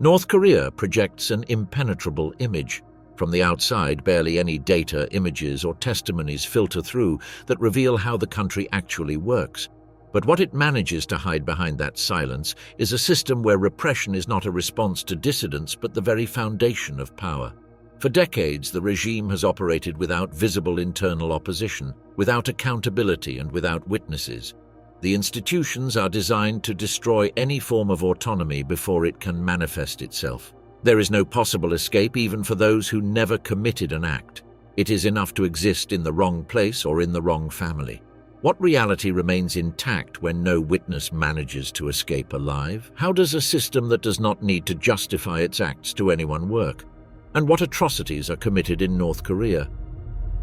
North Korea projects an impenetrable image. From the outside, barely any data, images, or testimonies filter through that reveal how the country actually works. But what it manages to hide behind that silence is a system where repression is not a response to dissidence but the very foundation of power. For decades, the regime has operated without visible internal opposition, without accountability, and without witnesses. The institutions are designed to destroy any form of autonomy before it can manifest itself. There is no possible escape even for those who never committed an act. It is enough to exist in the wrong place or in the wrong family. What reality remains intact when no witness manages to escape alive? How does a system that does not need to justify its acts to anyone work? And what atrocities are committed in North Korea?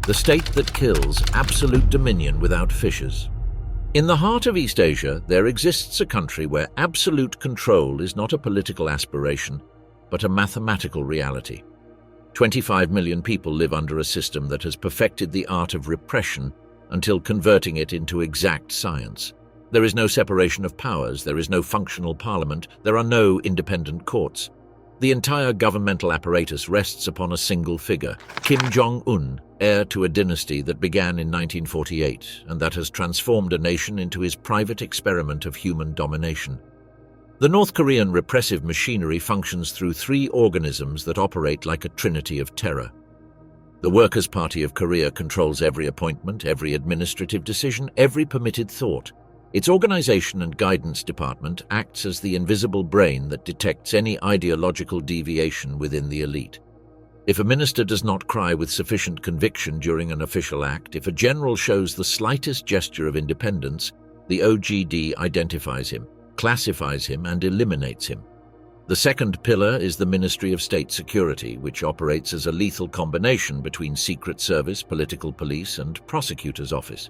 The state that kills, absolute dominion without fissures. In the heart of East Asia, there exists a country where absolute control is not a political aspiration, but a mathematical reality. 25 million people live under a system that has perfected the art of repression until converting it into exact science. There is no separation of powers, there is no functional parliament, there are no independent courts. The entire governmental apparatus rests upon a single figure, Kim Jong-un, heir to a dynasty that began in 1948 and that has transformed a nation into his private experiment of human domination. The North Korean repressive machinery functions through three organisms that operate like a trinity of terror. The Workers' Party of Korea controls every appointment, every administrative decision, every permitted thought. Its organization and guidance department acts as the invisible brain that detects any ideological deviation within the elite. If a minister does not cry with sufficient conviction during an official act, if a general shows the slightest gesture of independence, the OGD identifies him, classifies him, and eliminates him. The second pillar is the Ministry of State Security, which operates as a lethal combination between Secret Service, political police, and prosecutor's office.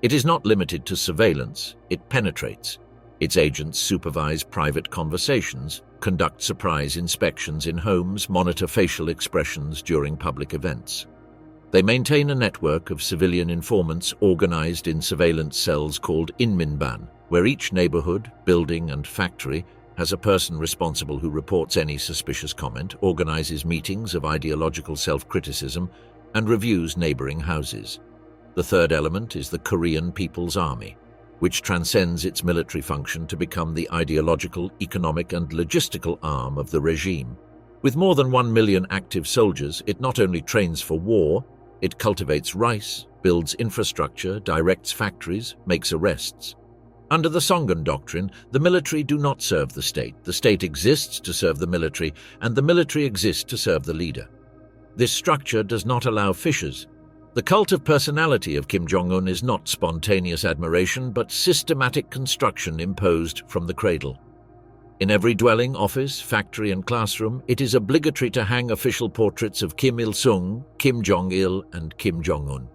It is not limited to surveillance, it penetrates. Its agents supervise private conversations, conduct surprise inspections in homes, monitor facial expressions during public events. They maintain a network of civilian informants organized in surveillance cells called inminban, where each neighborhood, building, and factory has a person responsible who reports any suspicious comment, organizes meetings of ideological self-criticism, and reviews neighboring houses. The third element is the Korean People's Army, which transcends its military function to become the ideological, economic, and logistical arm of the regime. With more than 1 million active soldiers, it not only trains for war, it cultivates rice, builds infrastructure, directs factories, makes arrests. Under the Songun doctrine, the military do not serve the state exists to serve the military, and the military exists to serve the leader. This structure does not allow fissures. The cult of personality of Kim Jong-un is not spontaneous admiration, but systematic construction imposed from the cradle. In every dwelling, office, factory, and classroom, it is obligatory to hang official portraits of Kim Il-sung, Kim Jong-il, and Kim Jong-un.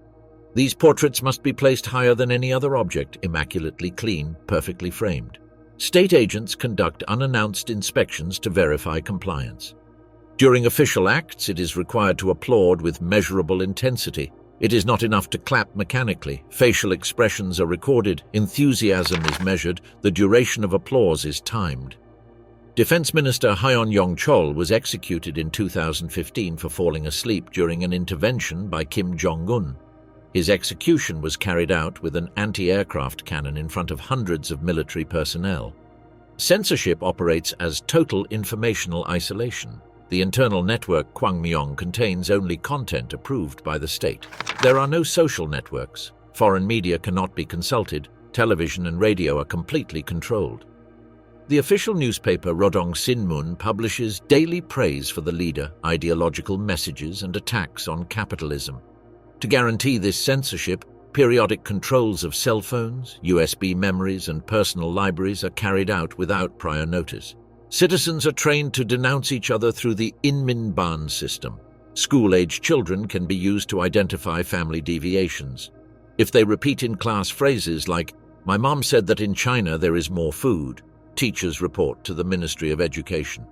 These portraits must be placed higher than any other object, immaculately clean, perfectly framed. State agents conduct unannounced inspections to verify compliance. During official acts, it is required to applaud with measurable intensity. It is not enough to clap mechanically. Facial expressions are recorded, enthusiasm is measured, the duration of applause is timed. Defense Minister Hyun Yong-chol was executed in 2015 for falling asleep during an intervention by Kim Jong-un. His execution was carried out with an anti-aircraft cannon in front of hundreds of military personnel. Censorship operates as total informational isolation. The internal network Kwangmyong contains only content approved by the state. There are no social networks. Foreign media cannot be consulted. Television and radio are completely controlled. The official newspaper Rodong Sinmun publishes daily praise for the leader, ideological messages, and attacks on capitalism. To guarantee this censorship, periodic controls of cell phones, USB memories, and personal libraries are carried out without prior notice. Citizens are trained to denounce each other through the inminban system. School-age children can be used to identify family deviations. If they repeat in class phrases like, "My mom said that in China there is more food," teachers report to the Ministry of Education.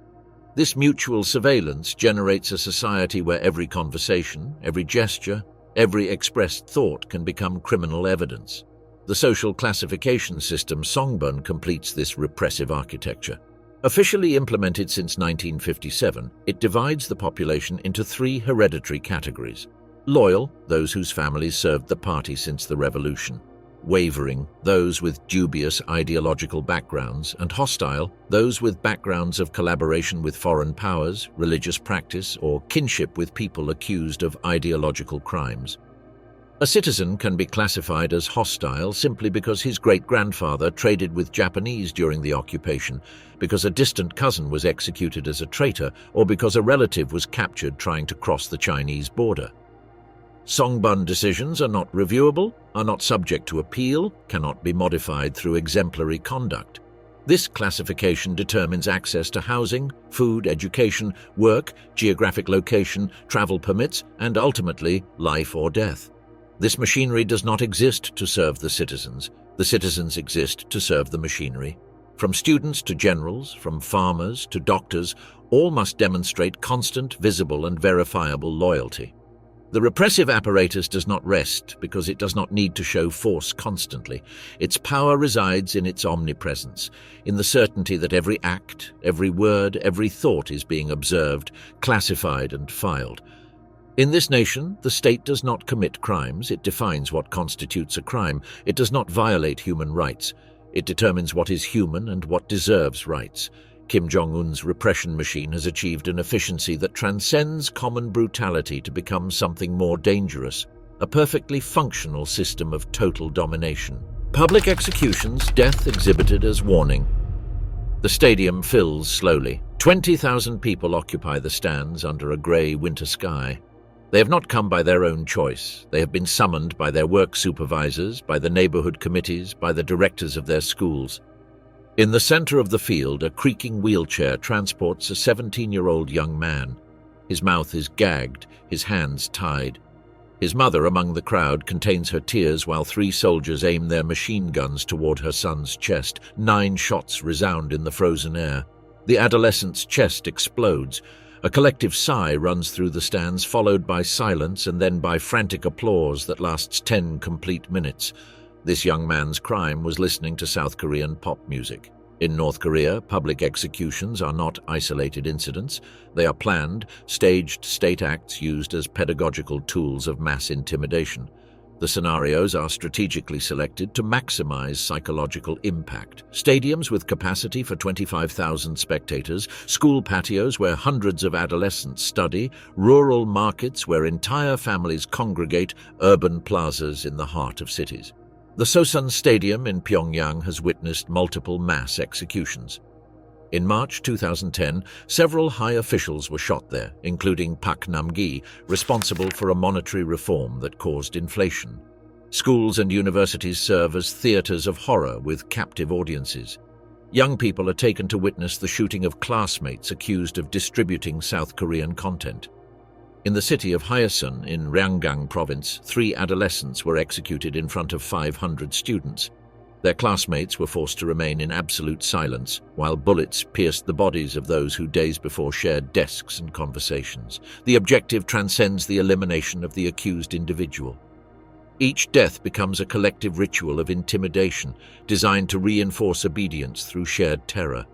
This mutual surveillance generates a society where every conversation, every gesture, every expressed thought can become criminal evidence. The social classification system Songbun completes this repressive architecture. Officially implemented since 1957, it divides the population into three hereditary categories. Loyal, those whose families served the party since the revolution. Wavering, those with dubious ideological backgrounds. And hostile, those with backgrounds of collaboration with foreign powers, religious practice, or kinship with people accused of ideological crimes. A citizen can be classified as hostile simply because his great-grandfather traded with Japanese during the occupation, because a distant cousin was executed as a traitor, or because a relative was captured trying to cross the Chinese border. Songbun decisions are not reviewable, are not subject to appeal, cannot be modified through exemplary conduct. This classification determines access to housing, food, education, work, geographic location, travel permits, and ultimately, life or death. This machinery does not exist to serve the citizens exist to serve the machinery. From students to generals, from farmers to doctors, all must demonstrate constant, visible and verifiable loyalty. The repressive apparatus does not rest because it does not need to show force constantly. Its power resides in its omnipresence, in the certainty that every act, every word, every thought is being observed, classified and filed. In this nation, the state does not commit crimes. It defines what constitutes a crime. It does not violate human rights. It determines what is human and what deserves rights. Kim Jong-un's repression machine has achieved an efficiency that transcends common brutality to become something more dangerous, a perfectly functional system of total domination. Public executions, death exhibited as warning. The stadium fills slowly. 20,000 people occupy the stands under a grey winter sky. They have not come by their own choice. They have been summoned by their work supervisors, by the neighborhood committees, by the directors of their schools. In the center of the field, a creaking wheelchair transports a 17-year-old young man. His mouth is gagged, his hands tied. His mother, among the crowd, contains her tears while 3 soldiers aim their machine guns toward her son's chest. 9 shots resound in the frozen air. The adolescent's chest explodes. A collective sigh runs through the stands, followed by silence and then by frantic applause that lasts 10 complete minutes. This young man's crime was listening to South Korean pop music. In North Korea, public executions are not isolated incidents. They are planned, staged state acts used as pedagogical tools of mass intimidation. The scenarios are strategically selected to maximize psychological impact. Stadiums with capacity for 25,000 spectators, school patios where hundreds of adolescents study, rural markets where entire families congregate, urban plazas in the heart of cities. The Sosun Stadium in Pyongyang has witnessed multiple mass executions. In March 2010, several high officials were shot there, including Pak Nam-gi, responsible for a monetary reform that caused inflation. Schools and universities serve as theaters of horror with captive audiences. Young people are taken to witness the shooting of classmates accused of distributing South Korean content. In the city of Hyesun in Ryanggang province, 3 adolescents were executed in front of 500 students. Their classmates were forced to remain in absolute silence, while bullets pierced the bodies of those who days before shared desks and conversations. The objective transcends the elimination of the accused individual. Each death becomes a collective ritual of intimidation, designed to reinforce obedience through shared terror.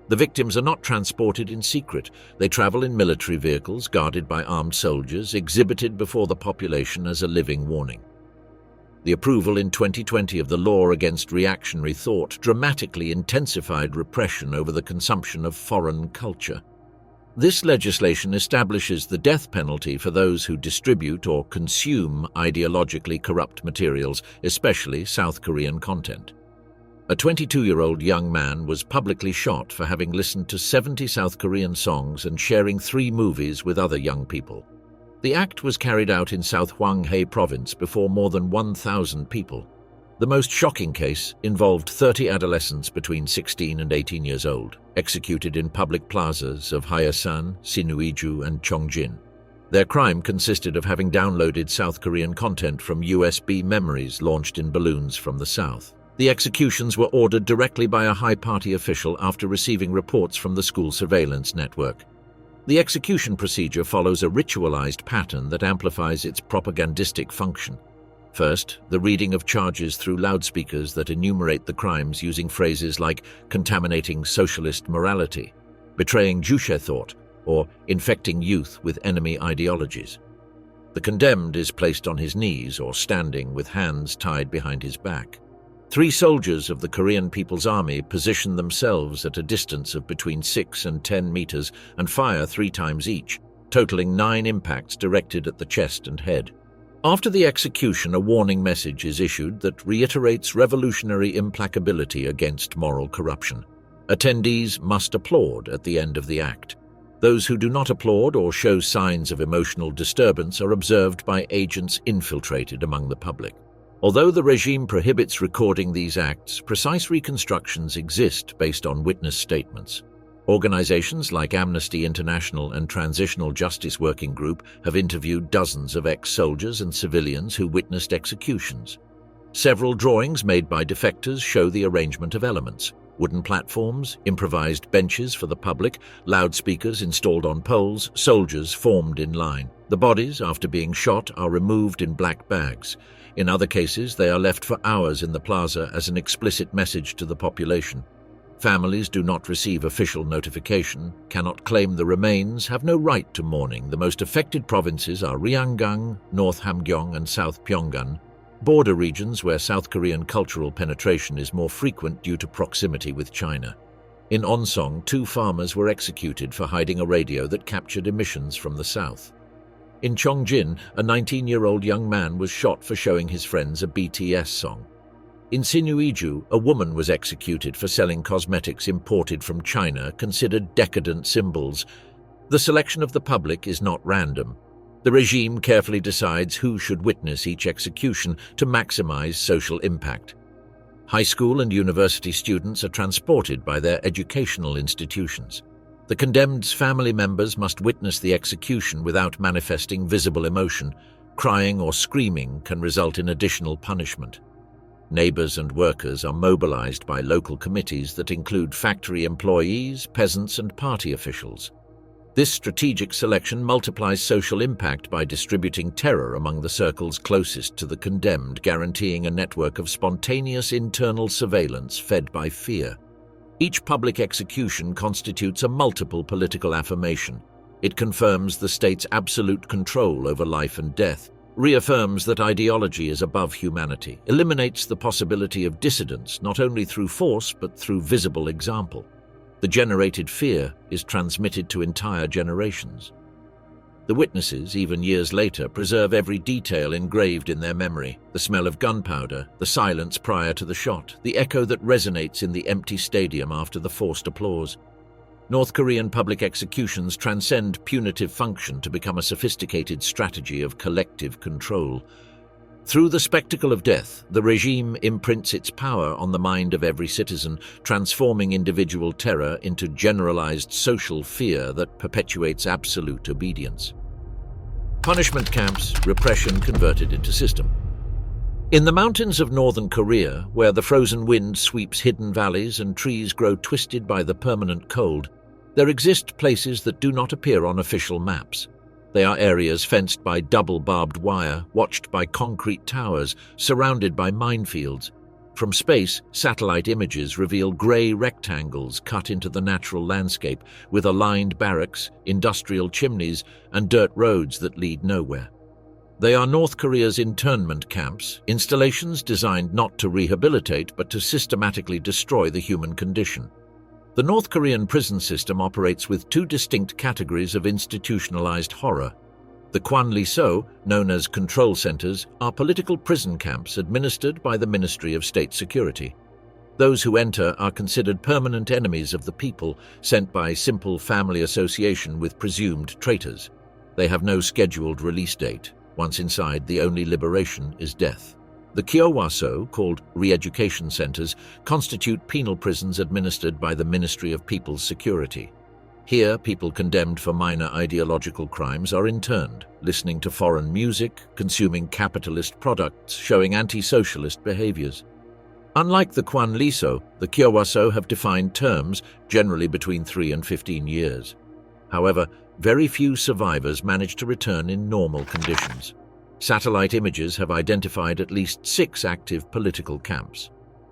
The victims are not transported in secret. They travel in military vehicles guarded by armed soldiers, exhibited before the population as a living warning. The approval in 2020 of the law against reactionary thought dramatically intensified repression over the consumption of foreign culture. This legislation establishes the death penalty for those who distribute or consume ideologically corrupt materials, especially South Korean content. A 22-year-old young man was publicly shot for having listened to 70 South Korean songs and sharing 3 movies with other young people. The act was carried out in South Hwanghae province before more than 1,000 people. The most shocking case involved 30 adolescents between 16 and 18 years old, executed in public plazas of Hyesan, Sinuiju, and Chongjin. Their crime consisted of having downloaded South Korean content from USB memories launched in balloons from the south. The executions were ordered directly by a high party official after receiving reports from the school surveillance network. The execution procedure follows a ritualized pattern that amplifies its propagandistic function. First, the reading of charges through loudspeakers that enumerate the crimes using phrases like contaminating socialist morality, betraying Juche thought, or infecting youth with enemy ideologies. The condemned is placed on his knees or standing with hands tied behind his back. 3 soldiers of the Korean People's Army position themselves at a distance of between 6 and 10 meters and fire 3 times each, totaling 9 impacts directed at the chest and head. After the execution, a warning message is issued that reiterates revolutionary implacability against moral corruption. Attendees must applaud at the end of the act. Those who do not applaud or show signs of emotional disturbance are observed by agents infiltrated among the public. Although the regime prohibits recording these acts, precise reconstructions exist based on witness statements. Organizations like Amnesty International and Transitional Justice Working Group have interviewed dozens of ex-soldiers and civilians who witnessed executions. Several drawings made by defectors show the arrangement of elements: wooden platforms, improvised benches for the public, loudspeakers installed on poles, soldiers formed in line. The bodies, after being shot, are removed in black bags. In other cases, they are left for hours in the plaza as an explicit message to the population. Families do not receive official notification, cannot claim the remains, have no right to mourning. The most affected provinces are Ryanggang, North Hamgyong and South Pyongan, border regions where South Korean cultural penetration is more frequent due to proximity with China. In Onsong, 2 farmers were executed for hiding a radio that captured emissions from the south. In Chongjin, a 19-year-old young man was shot for showing his friends a BTS song. In Sinuiju, a woman was executed for selling cosmetics imported from China, considered decadent symbols. The selection of the public is not random. The regime carefully decides who should witness each execution to maximize social impact. High school and university students are transported by their educational institutions. The condemned's family members must witness the execution without manifesting visible emotion. Crying or screaming can result in additional punishment. Neighbors and workers are mobilized by local committees that include factory employees, peasants, and party officials. This strategic selection multiplies social impact by distributing terror among the circles closest to the condemned, guaranteeing a network of spontaneous internal surveillance fed by fear. Each public execution constitutes a multiple political affirmation. It confirms the state's absolute control over life and death, reaffirms that ideology is above humanity, eliminates the possibility of dissidence not only through force but through visible example. The generated fear is transmitted to entire generations. The witnesses, even years later, preserve every detail engraved in their memory: the smell of gunpowder, the silence prior to the shot, the echo that resonates in the empty stadium after the forced applause. North Korean public executions transcend punitive function to become a sophisticated strategy of collective control. Through the spectacle of death, the regime imprints its power on the mind of every citizen, transforming individual terror into generalized social fear that perpetuates absolute obedience. Punishment camps, repression converted into system. In the mountains of northern Korea, where the frozen wind sweeps hidden valleys and trees grow twisted by the permanent cold, there exist places that do not appear on official maps. They are areas fenced by double barbed wire, watched by concrete towers, surrounded by minefields. From space, satellite images reveal grey rectangles cut into the natural landscape, with aligned barracks, industrial chimneys, and dirt roads that lead nowhere. They are North Korea's internment camps, installations designed not to rehabilitate but to systematically destroy the human condition. The North Korean prison system operates with 2 distinct categories of institutionalized horror. The Kwanliso, known as control centers, are political prison camps administered by the Ministry of State Security. Those who enter are considered permanent enemies of the people, sent by simple family association with presumed traitors. They have no scheduled release date. Once inside, the only liberation is death. The Kyowaso, called re-education centers, constitute penal prisons administered by the Ministry of People's Security. Here, people condemned for minor ideological crimes are interned, listening to foreign music, consuming capitalist products, showing anti-socialist behaviors. Unlike the Kwanliso, the Kyowaso have defined terms, generally between 3 and 15 years. However, very few survivors manage to return in normal conditions. Satellite images have identified at least 6 active political camps.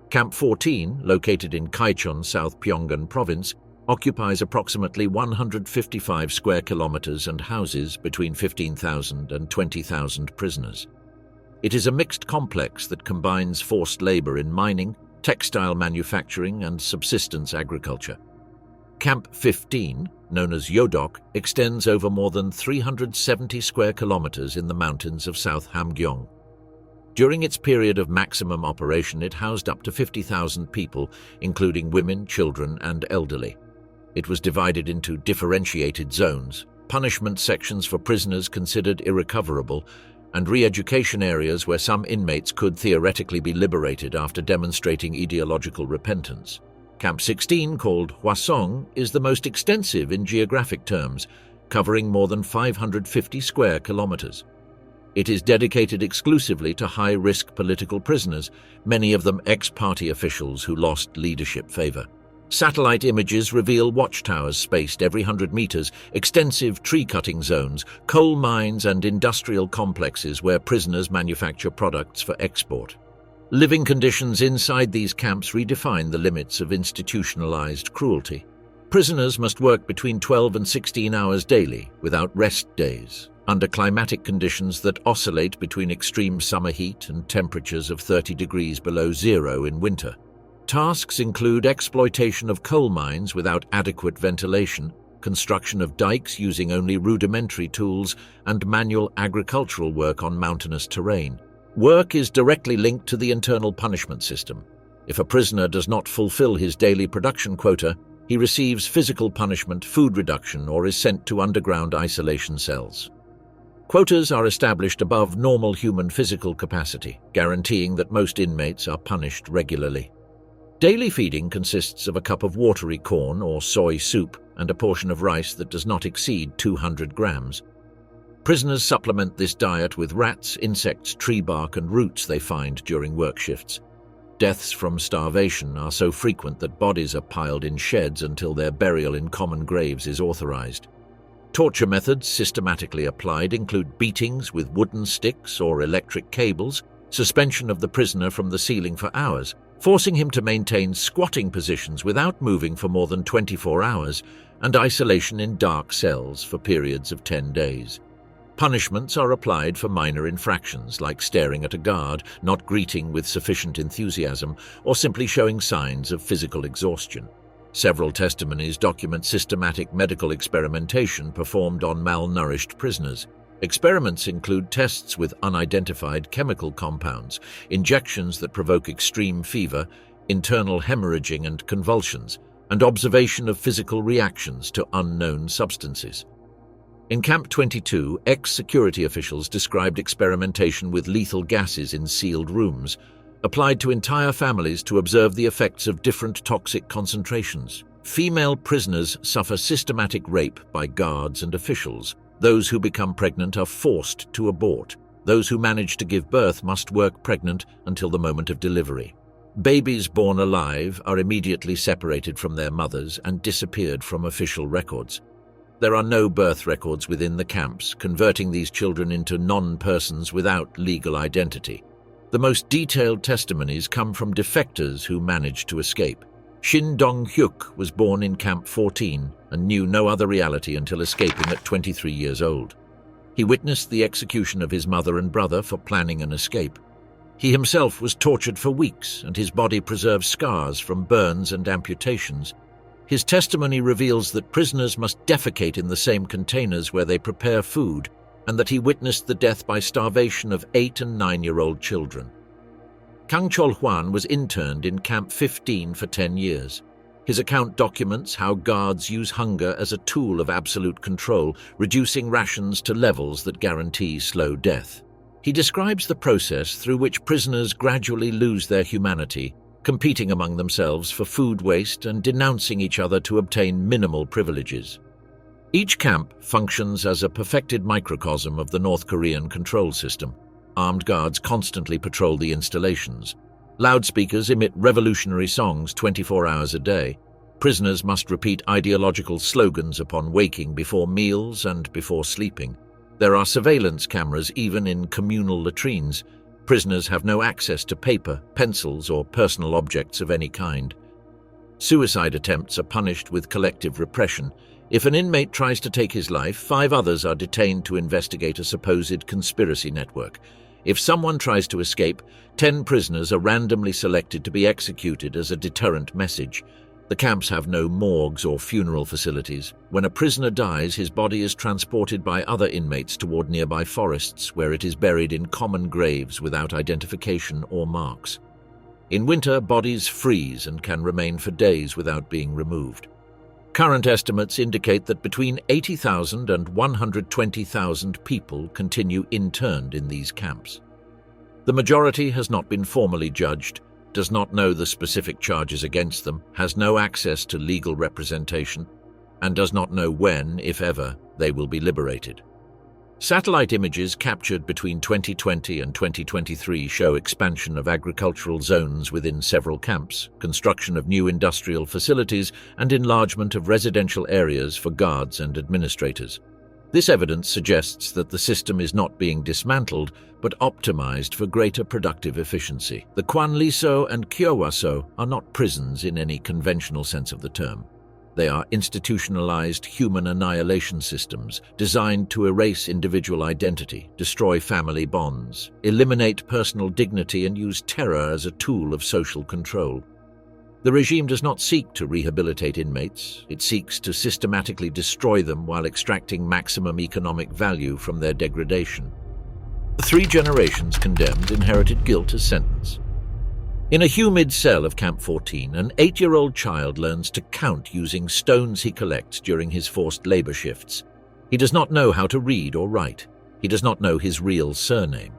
Camp 14, located in Kaichon, South Pyongan Province, occupies approximately 155 square kilometers and houses between 15,000 and 20,000 prisoners. It is a mixed complex that combines forced labor in mining, textile manufacturing, and subsistence agriculture. Camp 15, known as Yodok, extends over more than 370 square kilometers in the mountains of South Hamgyong. During its period of maximum operation, it housed up to 50,000 people, including women, children, and elderly. It was divided into differentiated zones, punishment sections for prisoners considered irrecoverable, and re-education areas where some inmates could theoretically be liberated after demonstrating ideological repentance. Camp 16, called Hwasong, is the most extensive in geographic terms, covering more than 550 square kilometers. It is dedicated exclusively to high-risk political prisoners, many of them ex-party officials who lost leadership favor. Satellite images reveal watchtowers spaced every 100 meters, extensive tree-cutting zones, coal mines, and industrial complexes where prisoners manufacture products for export. Living conditions inside these camps redefine the limits of institutionalized cruelty. Prisoners must work between 12 and 16 hours daily, without rest days, under climatic conditions that oscillate between extreme summer heat and temperatures of 30 degrees below zero in winter. Tasks include exploitation of coal mines without adequate ventilation, construction of dikes using only rudimentary tools, and manual agricultural work on mountainous terrain. Work is directly linked to the internal punishment system. If a prisoner does not fulfill his daily production quota, he receives physical punishment, food reduction, or is sent to underground isolation cells. Quotas are established above normal human physical capacity, guaranteeing that most inmates are punished regularly. Daily feeding consists of a cup of watery corn or soy soup and a portion of rice that does not exceed 200 grams. Prisoners supplement this diet with rats, insects, tree bark, and roots they find during work shifts. Deaths from starvation are so frequent that bodies are piled in sheds until their burial in common graves is authorized. Torture methods systematically applied include beatings with wooden sticks or electric cables, suspension of the prisoner from the ceiling for hours, forcing him to maintain squatting positions without moving for more than 24 hours, and isolation in dark cells for periods of 10 days. Punishments are applied for minor infractions like staring at a guard, not greeting with sufficient enthusiasm, or simply showing signs of physical exhaustion. Several testimonies document systematic medical experimentation performed on malnourished prisoners. Experiments include tests with unidentified chemical compounds, injections that provoke extreme fever, internal hemorrhaging and convulsions, and observation of physical reactions to unknown substances. In Camp 22, ex-security officials described experimentation with lethal gases in sealed rooms, applied to entire families to observe the effects of different toxic concentrations. Female prisoners suffer systematic rape by guards and officials. Those who become pregnant are forced to abort. Those who manage to give birth must work pregnant until the moment of delivery. Babies born alive are immediately separated from their mothers and disappeared from official records. There are no birth records within the camps, converting these children into non-persons without legal identity. The most detailed testimonies come from defectors who managed to escape. Shin Dong-hyuk was born in Camp 14 and knew no other reality until escaping at 23 years old. He witnessed the execution of his mother and brother for planning an escape. He himself was tortured for weeks, and his body preserved scars from burns and amputations. His testimony reveals that prisoners must defecate in the same containers where they prepare food, and that he witnessed the death by starvation of 8- and 9-year-old children. Kang Chol-hwan was interned in Camp 15 for 10 years. His account documents how guards use hunger as a tool of absolute control, reducing rations to levels that guarantee slow death. He describes the process through which prisoners gradually lose their humanity, competing among themselves for food waste and denouncing each other to obtain minimal privileges. Each camp functions as a perfected microcosm of the North Korean control system. Armed guards constantly patrol the installations. Loudspeakers emit revolutionary songs 24 hours a day. Prisoners must repeat ideological slogans upon waking, before meals, and before sleeping. There are surveillance cameras even in communal latrines. Prisoners have no access to paper, pencils, or personal objects of any kind. Suicide attempts are punished with collective repression. If an inmate tries to take his life, 5 others are detained to investigate a supposed conspiracy network. If someone tries to escape, 10 prisoners are randomly selected to be executed as a deterrent message. The camps have no morgues or funeral facilities. When a prisoner dies, his body is transported by other inmates toward nearby forests, where it is buried in common graves without identification or marks. In winter, bodies freeze and can remain for days without being removed. Current estimates indicate that between 80,000 and 120,000 people continue interned in these camps. The majority has not been formally judged, does not know the specific charges against them, has no access to legal representation, and does not know when, if ever, they will be liberated. Satellite images captured between 2020 and 2023 show expansion of agricultural zones within several camps, construction of new industrial facilities, and enlargement of residential areas for guards and administrators. This evidence suggests that the system is not being dismantled, but optimized for greater productive efficiency. The Kwanliso and Kyowaso are not prisons in any conventional sense of the term. They are institutionalized human annihilation systems designed to erase individual identity, destroy family bonds, eliminate personal dignity, and use terror as a tool of social control. The regime does not seek to rehabilitate inmates. It seeks to systematically destroy them while extracting maximum economic value from their degradation. The 3 generations condemned inherited guilt as sentence. In a humid cell of Camp 14, an 8-year-old child learns to count using stones he collects during his forced labor shifts. He does not know how to read or write. He does not know his real surname.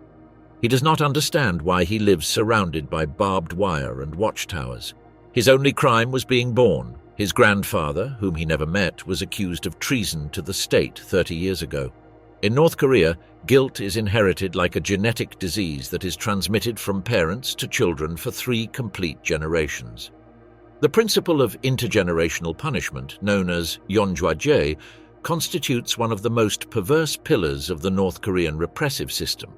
He does not understand why he lives surrounded by barbed wire and watchtowers. His only crime was being born. His grandfather, whom he never met, was accused of treason to the state 30 years ago. In North Korea, guilt is inherited like a genetic disease that is transmitted from parents to children for 3 complete generations. The principle of intergenerational punishment, known as Yeonjwaje, constitutes one of the most perverse pillars of the North Korean repressive system.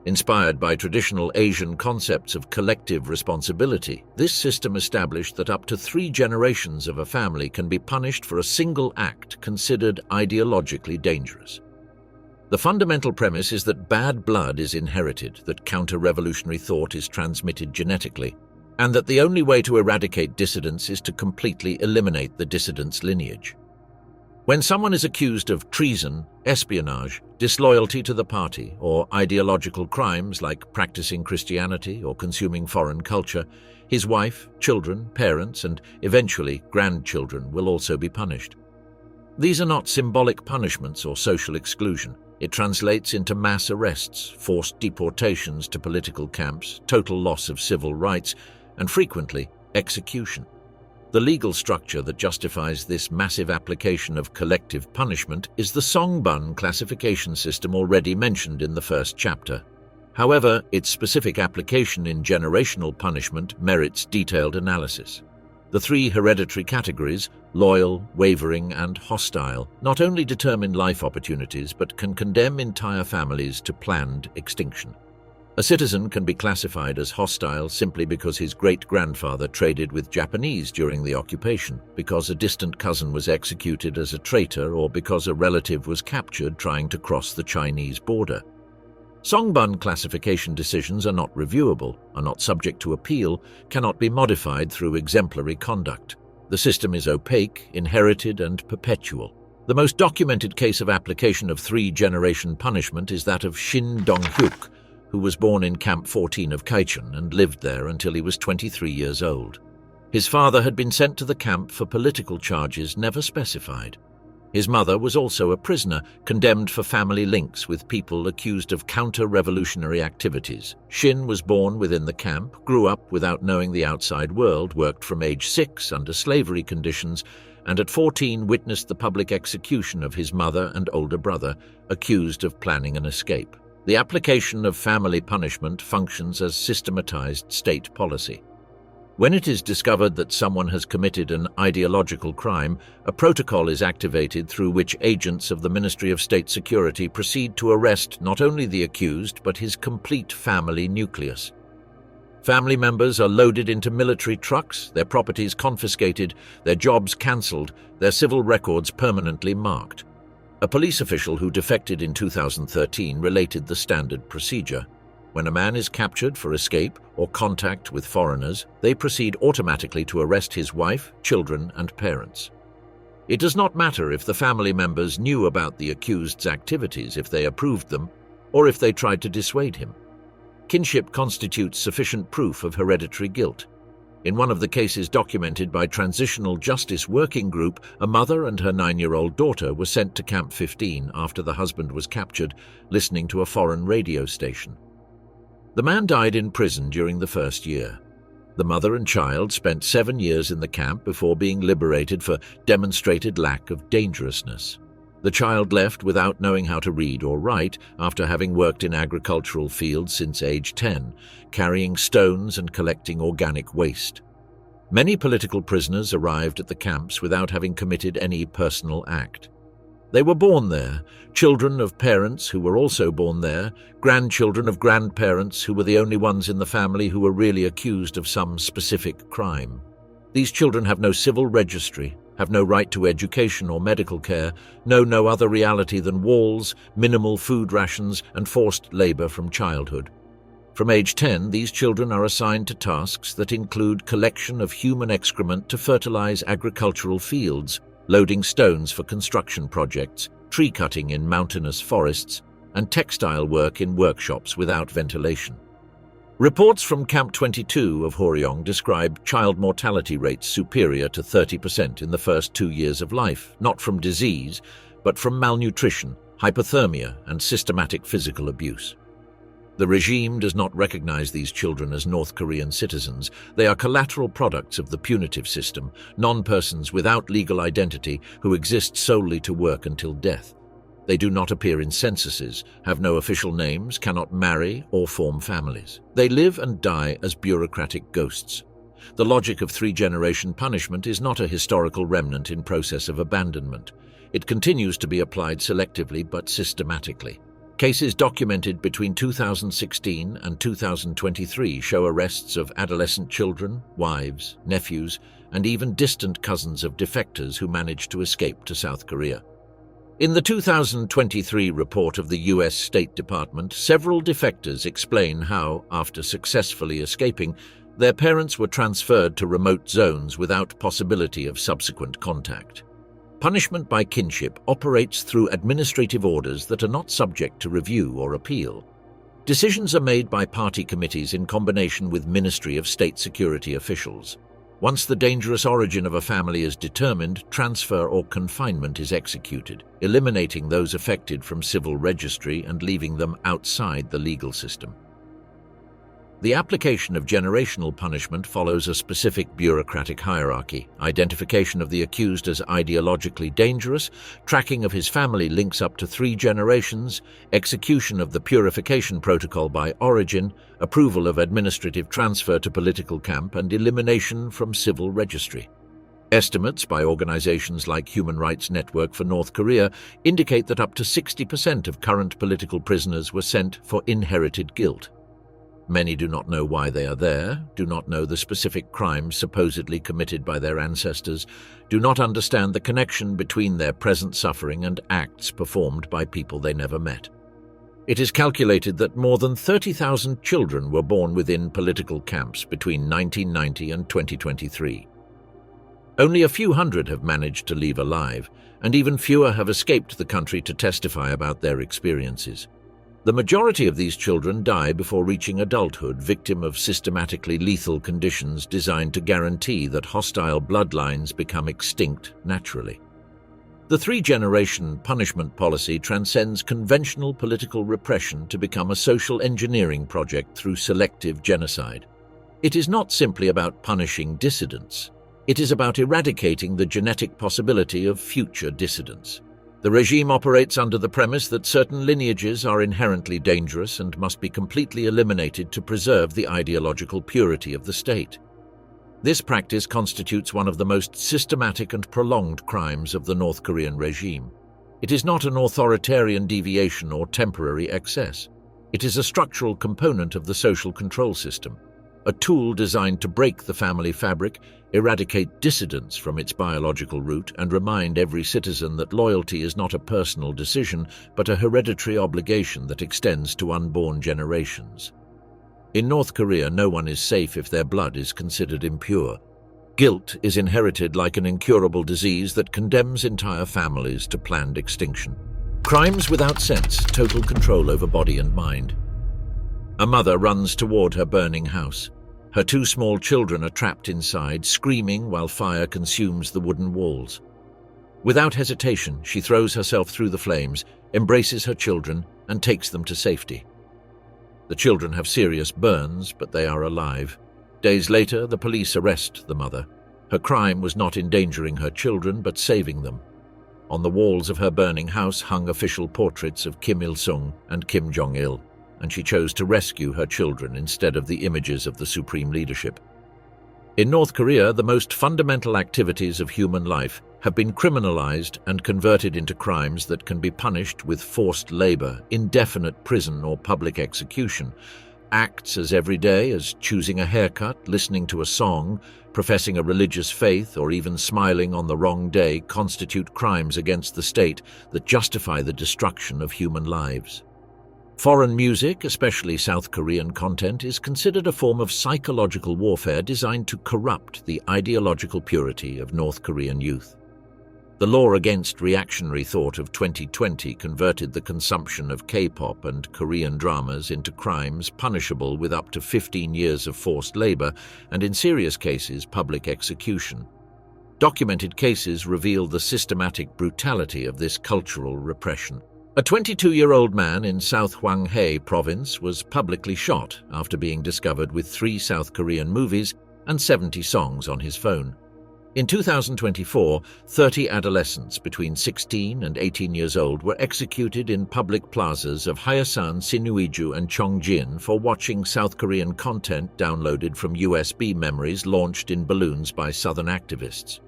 Inspired by traditional Asian concepts of collective responsibility, this system established that up to 3 generations of a family can be punished for a single act considered ideologically dangerous. The fundamental premise is that bad blood is inherited, that counter-revolutionary thought is transmitted genetically, and that the only way to eradicate dissidence is to completely eliminate the dissident's lineage. When someone is accused of treason, espionage, disloyalty to the party, or ideological crimes like practicing Christianity or consuming foreign culture, his wife, children, parents, and eventually grandchildren will also be punished. These are not symbolic punishments or social exclusion. It translates into mass arrests, forced deportations to political camps, total loss of civil rights, and frequently, execution. The legal structure that justifies this massive application of collective punishment is the Songbun classification system already mentioned in the first chapter. However, its specific application in generational punishment merits detailed analysis. The 3 hereditary categories, loyal, wavering, and hostile, not only determine life opportunities but can condemn entire families to planned extinction. A citizen can be classified as hostile simply because his great-grandfather traded with Japanese during the occupation, because a distant cousin was executed as a traitor, or because a relative was captured trying to cross the Chinese border. Songbun classification decisions are not reviewable, are not subject to appeal, cannot be modified through exemplary conduct. The system is opaque, inherited, and perpetual. The most documented case of application of 3-generation punishment is that of Shin Dong-hyuk, who was born in Camp 14 of Kaichon and lived there until he was 23 years old. His father had been sent to the camp for political charges never specified. His mother was also a prisoner, condemned for family links with people accused of counter-revolutionary activities. Shin was born within the camp, grew up without knowing the outside world, worked from age 6 under slavery conditions, and at 14 witnessed the public execution of his mother and older brother, accused of planning an escape. The application of family punishment functions as systematized state policy. When it is discovered that someone has committed an ideological crime, a protocol is activated through which agents of the Ministry of State Security proceed to arrest not only the accused but his complete family nucleus. Family members are loaded into military trucks, their properties confiscated, their jobs cancelled, their civil records permanently marked. A police official who defected in 2013 related the standard procedure. When a man is captured for escape or contact with foreigners, they proceed automatically to arrest his wife, children, and parents. It does not matter if the family members knew about the accused's activities, if they approved them, or if they tried to dissuade him. Kinship constitutes sufficient proof of hereditary guilt. In one of the cases documented by Transitional Justice Working Group, a mother and her 9-year-old daughter were sent to Camp 15 after the husband was captured, listening to a foreign radio station. The man died in prison during the first year. The mother and child spent 7 years in the camp before being liberated for demonstrated lack of dangerousness. The child left without knowing how to read or write after having worked in agricultural fields since age 10, carrying stones and collecting organic waste. Many political prisoners arrived at the camps without having committed any personal act. They were born there, children of parents who were also born there, grandchildren of grandparents who were the only ones in the family who were really accused of some specific crime. These children have no civil registry, have no right to education or medical care, know no other reality than walls, minimal food rations, and forced labor from childhood. From age 10, these children are assigned to tasks that include collection of human excrement to fertilize agricultural fields, loading stones for construction projects, tree cutting in mountainous forests, and textile work in workshops without ventilation. Reports from Camp 22 of Horyong describe child mortality rates superior to 30% in the first 2 years of life, not from disease, but from malnutrition, hypothermia, and systematic physical abuse. The regime does not recognize these children as North Korean citizens. They are collateral products of the punitive system, non-persons without legal identity who exist solely to work until death. They do not appear in censuses, have no official names, cannot marry or form families. They live and die as bureaucratic ghosts. The logic of three-generation punishment is not a historical remnant in process of abandonment. It continues to be applied selectively but systematically. Cases documented between 2016 and 2023 show arrests of adolescent children, wives, nephews, and even distant cousins of defectors who managed to escape to South Korea. In the 2023 report of the U.S. State Department, several defectors explain how, after successfully escaping, their parents were transferred to remote zones without possibility of subsequent contact. Punishment by kinship operates through administrative orders that are not subject to review or appeal. Decisions are made by party committees in combination with Ministry of State Security officials. Once the dangerous origin of a family is determined, transfer or confinement is executed, eliminating those affected from civil registry and leaving them outside the legal system. The application of generational punishment follows a specific bureaucratic hierarchy. Identification of the accused as ideologically dangerous, tracking of his family links up to 3 generations, execution of the purification protocol by origin, approval of administrative transfer to political camp, and elimination from civil registry. Estimates by organizations like Human Rights Network for North Korea indicate that up to 60% of current political prisoners were sent for inherited guilt. Many do not know why they are there, do not know the specific crimes supposedly committed by their ancestors, do not understand the connection between their present suffering and acts performed by people they never met. It is calculated that more than 30,000 children were born within political camps between 1990 and 2023. Only a few hundred have managed to leave alive, and even fewer have escaped the country to testify about their experiences. The majority of these children die before reaching adulthood, victim of systematically lethal conditions designed to guarantee that hostile bloodlines become extinct naturally. The 3-generation punishment policy transcends conventional political repression to become a social engineering project through selective genocide. It is not simply about punishing dissidents. It is about eradicating the genetic possibility of future dissidents. The regime operates under the premise that certain lineages are inherently dangerous and must be completely eliminated to preserve the ideological purity of the state. This practice constitutes one of the most systematic and prolonged crimes of the North Korean regime. It is not an authoritarian deviation or temporary excess. It is a structural component of the social control system, a tool designed to break the family fabric, eradicate dissidence from its biological root, and remind every citizen that loyalty is not a personal decision, but a hereditary obligation that extends to unborn generations. In North Korea, no one is safe if their blood is considered impure. Guilt is inherited like an incurable disease that condemns entire families to planned extinction. Crimes without sense, total control over body and mind. A mother runs toward her burning house. Her two small children are trapped inside, screaming while fire consumes the wooden walls. Without hesitation, she throws herself through the flames, embraces her children, and takes them to safety. The children have serious burns, but they are alive. Days later, the police arrest the mother. Her crime was not endangering her children, but saving them. On the walls of her burning house hung official portraits of Kim Il-sung and Kim Jong-il, and she chose to rescue her children instead of the images of the supreme leadership. In North Korea, the most fundamental activities of human life have been criminalized and converted into crimes that can be punished with forced labor, indefinite prison, or public execution. Acts as everyday as choosing a haircut, listening to a song, professing a religious faith, or even smiling on the wrong day constitute crimes against the state that justify the destruction of human lives. Foreign music, especially South Korean content, is considered a form of psychological warfare designed to corrupt the ideological purity of North Korean youth. The law against reactionary thought of 2020 converted the consumption of K-pop and Korean dramas into crimes punishable with up to 15 years of forced labor and, in serious cases, public execution. Documented cases reveal the systematic brutality of this cultural repression. A 22-year-old man in South Hwanghae province was publicly shot after being discovered with 3 South Korean movies and 70 songs on his phone. In 2024, 30 adolescents between 16 and 18 years old were executed in public plazas of Hyeosan, Sinuiju, and Cheongjin for watching South Korean content downloaded from USB memories launched in balloons by Southern activists.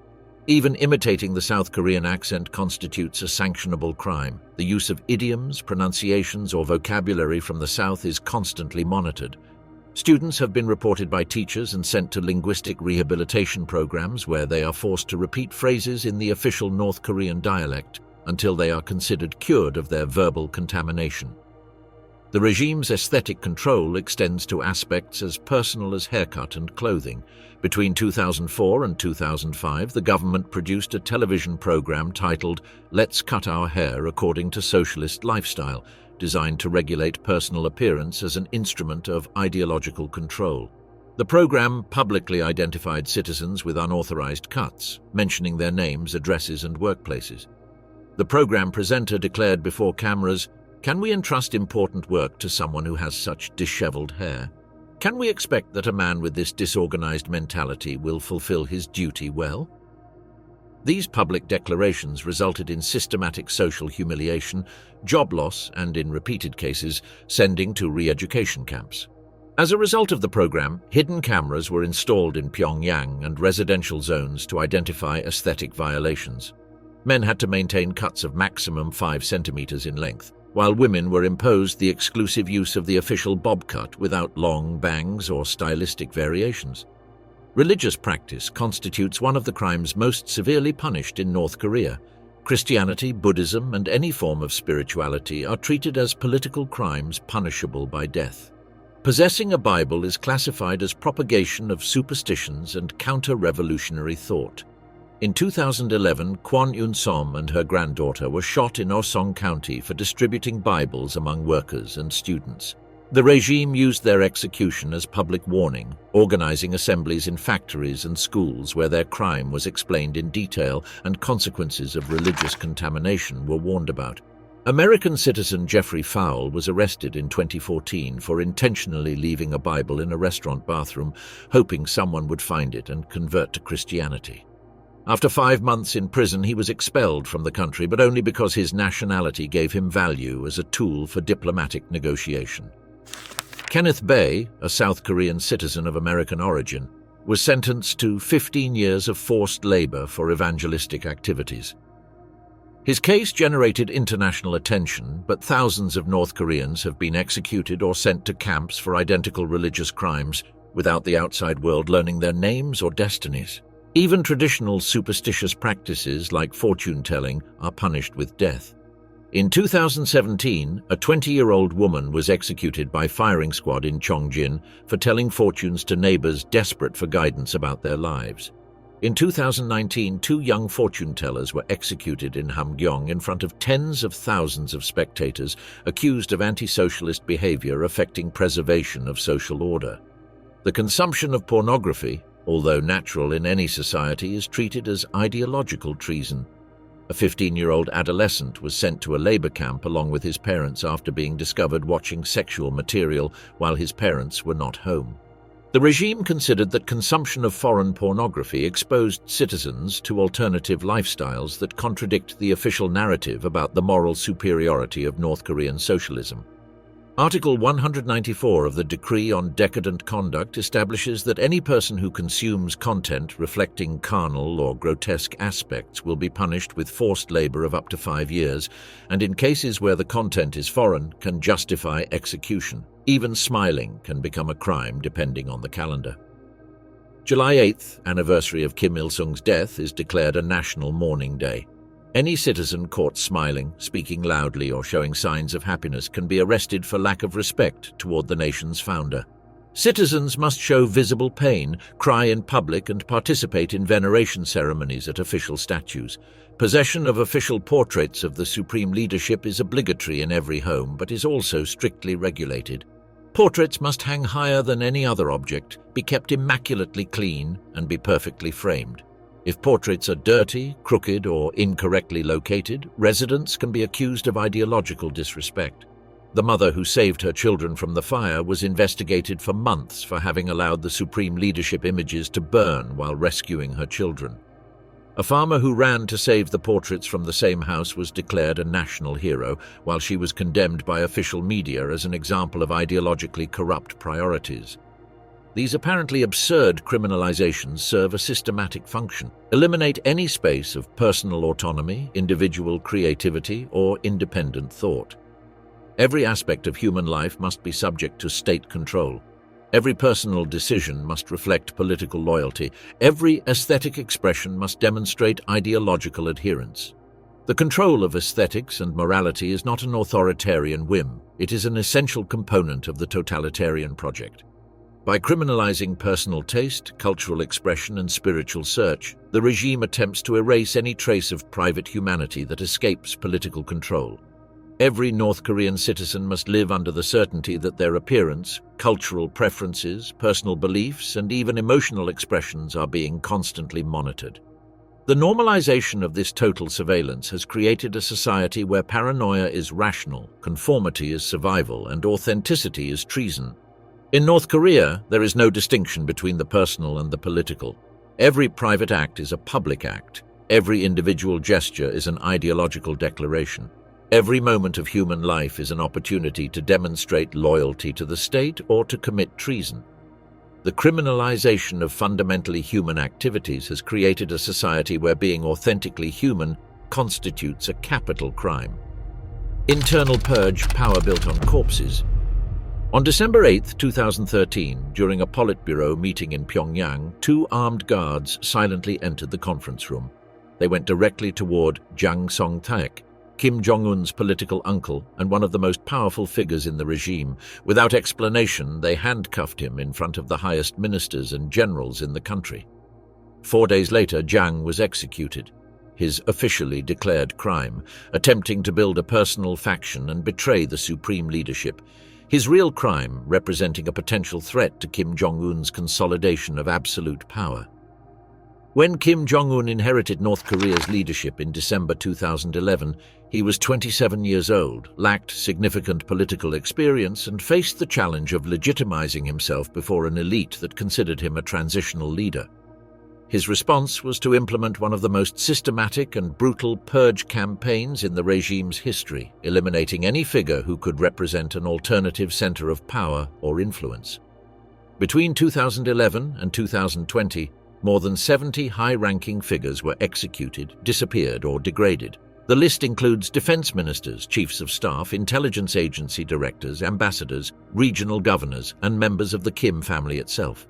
Even imitating the South Korean accent constitutes a sanctionable crime. The use of idioms, pronunciations, or vocabulary from the South is constantly monitored. Students have been reported by teachers and sent to linguistic rehabilitation programs where they are forced to repeat phrases in the official North Korean dialect until they are considered cured of their verbal contamination. The regime's aesthetic control extends to aspects as personal as haircut and clothing. Between 2004 and 2005, the government produced a television program titled "Let's Cut Our Hair According to Socialist Lifestyle," designed to regulate personal appearance as an instrument of ideological control. The program publicly identified citizens with unauthorized cuts, mentioning their names, addresses, and workplaces. The program presenter declared before cameras, "Can we entrust important work to someone who has such disheveled hair? Can we expect that a man with this disorganized mentality will fulfill his duty well?" These public declarations resulted in systematic social humiliation, job loss, and, in repeated cases, sending to re-education camps. As a result of the program, hidden cameras were installed in Pyongyang and residential zones to identify aesthetic violations. Men had to maintain cuts of maximum 5 centimeters in length, while women were imposed the exclusive use of the official bob cut without long bangs or stylistic variations. Religious practice constitutes one of the crimes most severely punished in North Korea. Christianity, Buddhism, and any form of spirituality are treated as political crimes punishable by death. Possessing a Bible is classified as propagation of superstitions and counter-revolutionary thought. In 2011, Kwon Eun-som and her granddaughter were shot in Osong County for distributing Bibles among workers and students. The regime used their execution as public warning, organizing assemblies in factories and schools where their crime was explained in detail and consequences of religious contamination were warned about. American citizen Jeffrey Fowle was arrested in 2014 for intentionally leaving a Bible in a restaurant bathroom, hoping someone would find it and convert to Christianity. After 5 months in prison, he was expelled from the country, but only because his nationality gave him value as a tool for diplomatic negotiation. Kenneth Bae, a South Korean citizen of American origin, was sentenced to 15 years of forced labor for evangelistic activities. His case generated international attention, but thousands of North Koreans have been executed or sent to camps for identical religious crimes, without the outside world learning their names or destinies. Even traditional superstitious practices like fortune-telling are punished with death. In 2017, a 20-year-old woman was executed by firing squad in Chongjin for telling fortunes to neighbors desperate for guidance about their lives. In 2019, 2 young fortune-tellers were executed in Hamgyong in front of tens of thousands of spectators accused of anti-socialist behavior affecting preservation of social order. The consumption of pornography, although natural in any society, is treated as ideological treason. A 15-year-old adolescent was sent to a labor camp along with his parents after being discovered watching sexual material while his parents were not home. The regime considered that consumption of foreign pornography exposed citizens to alternative lifestyles that contradict the official narrative about the moral superiority of North Korean socialism. Article 194 of the Decree on Decadent Conduct establishes that any person who consumes content reflecting carnal or grotesque aspects will be punished with forced labor of up to 5 years, and in cases where the content is foreign, can justify execution. Even smiling can become a crime depending on the calendar. July 8th, anniversary of Kim Il-sung's death, is declared a national mourning day. Any citizen caught smiling, speaking loudly, or showing signs of happiness can be arrested for lack of respect toward the nation's founder. Citizens must show visible pain, cry in public, and participate in veneration ceremonies at official statues. Possession of official portraits of the supreme leadership is obligatory in every home, but is also strictly regulated. Portraits must hang higher than any other object, be kept immaculately clean, and be perfectly framed. If portraits are dirty, crooked, or incorrectly located, residents can be accused of ideological disrespect. The mother who saved her children from the fire was investigated for months for having allowed the supreme leadership images to burn while rescuing her children. A farmer who ran to save the portraits from the same house was declared a national hero, while she was condemned by official media as an example of ideologically corrupt priorities. These apparently absurd criminalizations serve a systematic function: eliminate any space of personal autonomy, individual creativity, or independent thought. Every aspect of human life must be subject to state control. Every personal decision must reflect political loyalty. Every aesthetic expression must demonstrate ideological adherence. The control of aesthetics and morality is not an authoritarian whim. It is an essential component of the totalitarian project. By criminalizing personal taste, cultural expression, and spiritual search, the regime attempts to erase any trace of private humanity that escapes political control. Every North Korean citizen must live under the certainty that their appearance, cultural preferences, personal beliefs, and even emotional expressions are being constantly monitored. The normalization of this total surveillance has created a society where paranoia is rational, conformity is survival, and authenticity is treason. In North Korea, there is no distinction between the personal and the political. Every private act is a public act. Every individual gesture is an ideological declaration. Every moment of human life is an opportunity to demonstrate loyalty to the state or to commit treason. The criminalization of fundamentally human activities has created a society where being authentically human constitutes a capital crime. Internal purge, power built on corpses. On December 8, 2013, during a Politburo meeting in Pyongyang, 2 armed guards silently entered the conference room. They went directly toward Jang Song-taek, Kim Jong-un's political uncle and one of the most powerful figures in the regime. Without explanation, they handcuffed him in front of the highest ministers and generals in the country. 4 days later, Jang was executed. His officially declared crime, attempting to build a personal faction and betray the supreme leadership. His real crime representing a potential threat to Kim Jong-un's consolidation of absolute power. When Kim Jong-un inherited North Korea's leadership in December 2011, he was 27 years old, lacked significant political experience, and faced the challenge of legitimizing himself before an elite that considered him a transitional leader. His response was to implement one of the most systematic and brutal purge campaigns in the regime's history, eliminating any figure who could represent an alternative center of power or influence. Between 2011 and 2020, more than 70 high-ranking figures were executed, disappeared, or degraded. The list includes defense ministers, chiefs of staff, intelligence agency directors, ambassadors, regional governors, and members of the Kim family itself.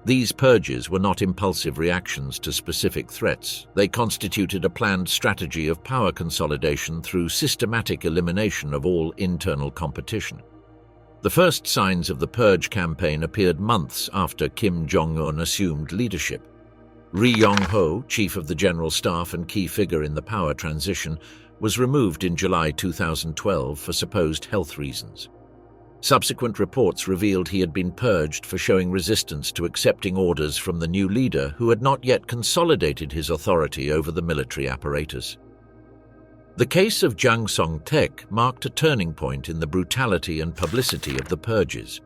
These purges were not impulsive reactions to specific threats. They constituted a planned strategy of power consolidation through systematic elimination of all internal competition. The first signs of the purge campaign appeared months after Kim Jong-un assumed leadership. Ri Yong-ho, chief of the general staff and key figure in the power transition, was removed in July 2012 for supposed health reasons. Subsequent reports revealed he had been purged for showing resistance to accepting orders from the new leader who had not yet consolidated his authority over the military apparatus. The case of Jang Song-taek marked a turning point in the brutality and publicity of the purges.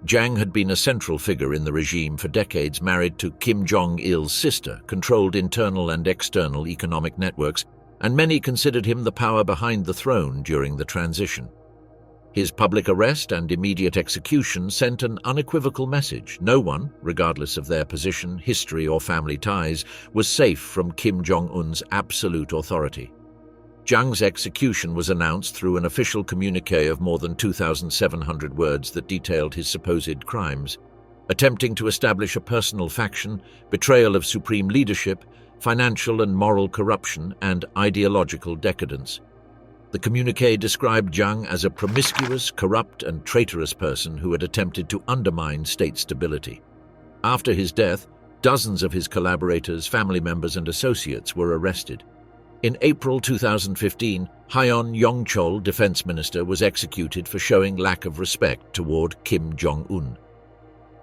Jang had been a central figure in the regime for decades, married to Kim Jong-il's sister, controlled internal and external economic networks, and many considered him the power behind the throne during the transition. His public arrest and immediate execution sent an unequivocal message. No one, regardless of their position, history, or family ties, was safe from Kim Jong-un's absolute authority. Jang's execution was announced through an official communiqué of more than 2,700 words that detailed his supposed crimes, attempting to establish a personal faction, betrayal of supreme leadership, financial and moral corruption, and ideological decadence. The communiqué described Jang as a promiscuous, corrupt, and traitorous person who had attempted to undermine state stability. After his death, dozens of his collaborators, family members, and associates were arrested. In April 2015, Hyun Yong-chol, defense minister, was executed for showing lack of respect toward Kim Jong-un.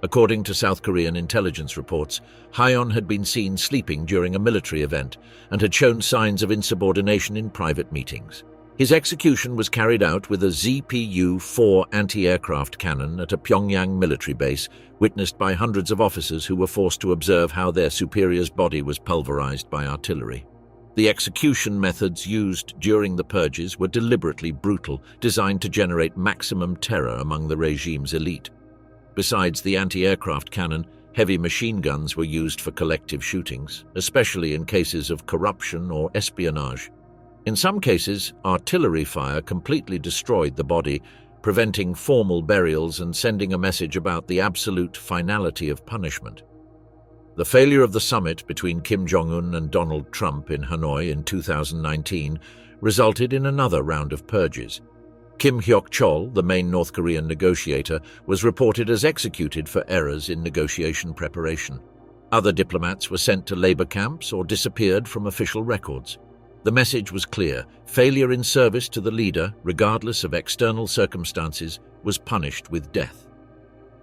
According to South Korean intelligence reports, Hyun had been seen sleeping during a military event and had shown signs of insubordination in private meetings. His execution was carried out with a ZPU-4 anti-aircraft cannon at a Pyongyang military base, witnessed by hundreds of officers who were forced to observe how their superior's body was pulverized by artillery. The execution methods used during the purges were deliberately brutal, designed to generate maximum terror among the regime's elite. Besides the anti-aircraft cannon, heavy machine guns were used for collective shootings, especially in cases of corruption or espionage. In some cases, artillery fire completely destroyed the body, preventing formal burials and sending a message about the absolute finality of punishment. The failure of the summit between Kim Jong-un and Donald Trump in Hanoi in 2019 resulted in another round of purges. Kim Hyok-chol, the main North Korean negotiator, was reported as executed for errors in negotiation preparation. Other diplomats were sent to labor camps or disappeared from official records. The message was clear: failure in service to the leader, regardless of external circumstances, was punished with death.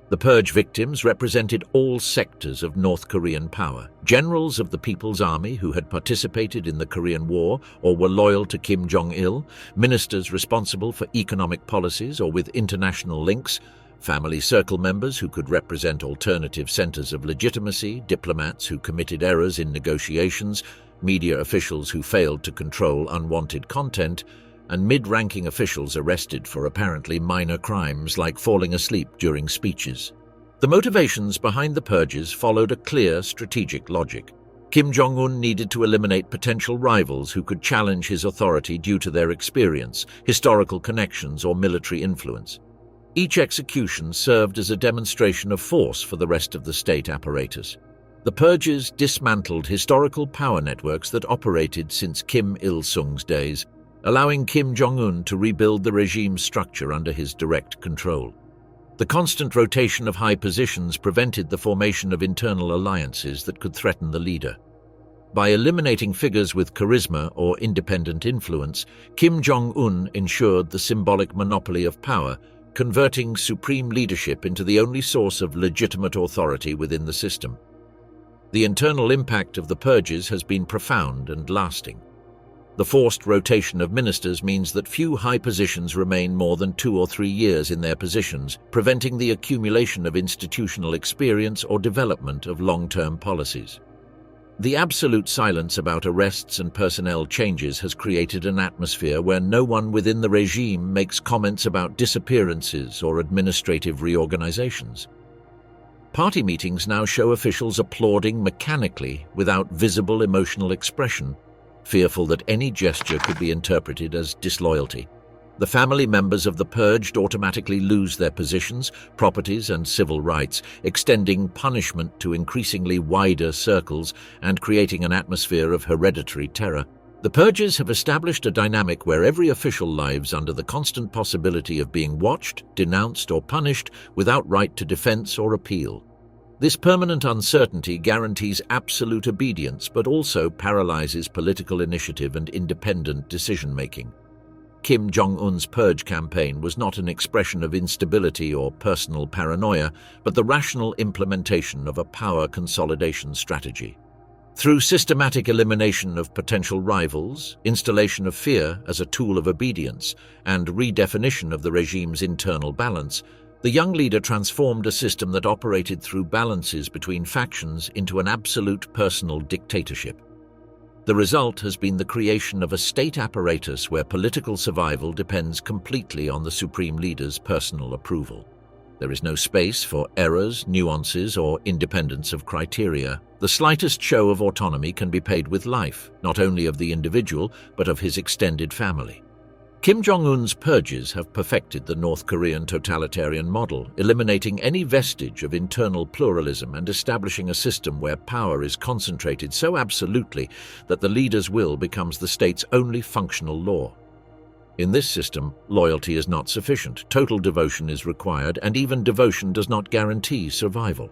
The purge victims represented all sectors of North Korean power: generals of the People's Army who had participated in the Korean War or were loyal to Kim Jong-il, ministers responsible for economic policies or with international links, family circle members who could represent alternative centers of legitimacy, diplomats who committed errors in negotiations, media officials who failed to control unwanted content, and mid-ranking officials arrested for apparently minor crimes like falling asleep during speeches. The motivations behind the purges followed a clear strategic logic. Kim Jong-un needed to eliminate potential rivals who could challenge his authority due to their experience, historical connections, or military influence. Each execution served as a demonstration of force for the rest of the state apparatus. The purges dismantled historical power networks that operated since Kim Il-sung's days, allowing Kim Jong-un to rebuild the regime's structure under his direct control. The constant rotation of high positions prevented the formation of internal alliances that could threaten the leader. By eliminating figures with charisma or independent influence, Kim Jong-un ensured the symbolic monopoly of power, converting supreme leadership into the only source of legitimate authority within the system. The internal impact of the purges has been profound and lasting. The forced rotation of ministers means that few high positions remain more than 2 or 3 years in their positions, preventing the accumulation of institutional experience or development of long-term policies. The absolute silence about arrests and personnel changes has created an atmosphere where no one within the regime makes comments about disappearances or administrative reorganizations. Party meetings now show officials applauding mechanically without visible emotional expression, fearful that any gesture could be interpreted as disloyalty. The family members of the purged automatically lose their positions, properties, and civil rights, extending punishment to increasingly wider circles and creating an atmosphere of hereditary terror. The purges have established a dynamic where every official lives under the constant possibility of being watched, denounced, or punished without right to defense or appeal. This permanent uncertainty guarantees absolute obedience but also paralyzes political initiative and independent decision-making. Kim Jong-un's purge campaign was not an expression of instability or personal paranoia, but the rational implementation of a power consolidation strategy. Through systematic elimination of potential rivals, installation of fear as a tool of obedience, and redefinition of the regime's internal balance, the young leader transformed a system that operated through balances between factions into an absolute personal dictatorship. The result has been the creation of a state apparatus where political survival depends completely on the supreme leader's personal approval. There is no space for errors, nuances, or independence of criteria. The slightest show of autonomy can be paid with life, not only of the individual, but of his extended family. Kim Jong-un's purges have perfected the North Korean totalitarian model, eliminating any vestige of internal pluralism and establishing a system where power is concentrated so absolutely that the leader's will becomes the state's only functional law. In this system, loyalty is not sufficient, total devotion is required, and even devotion does not guarantee survival.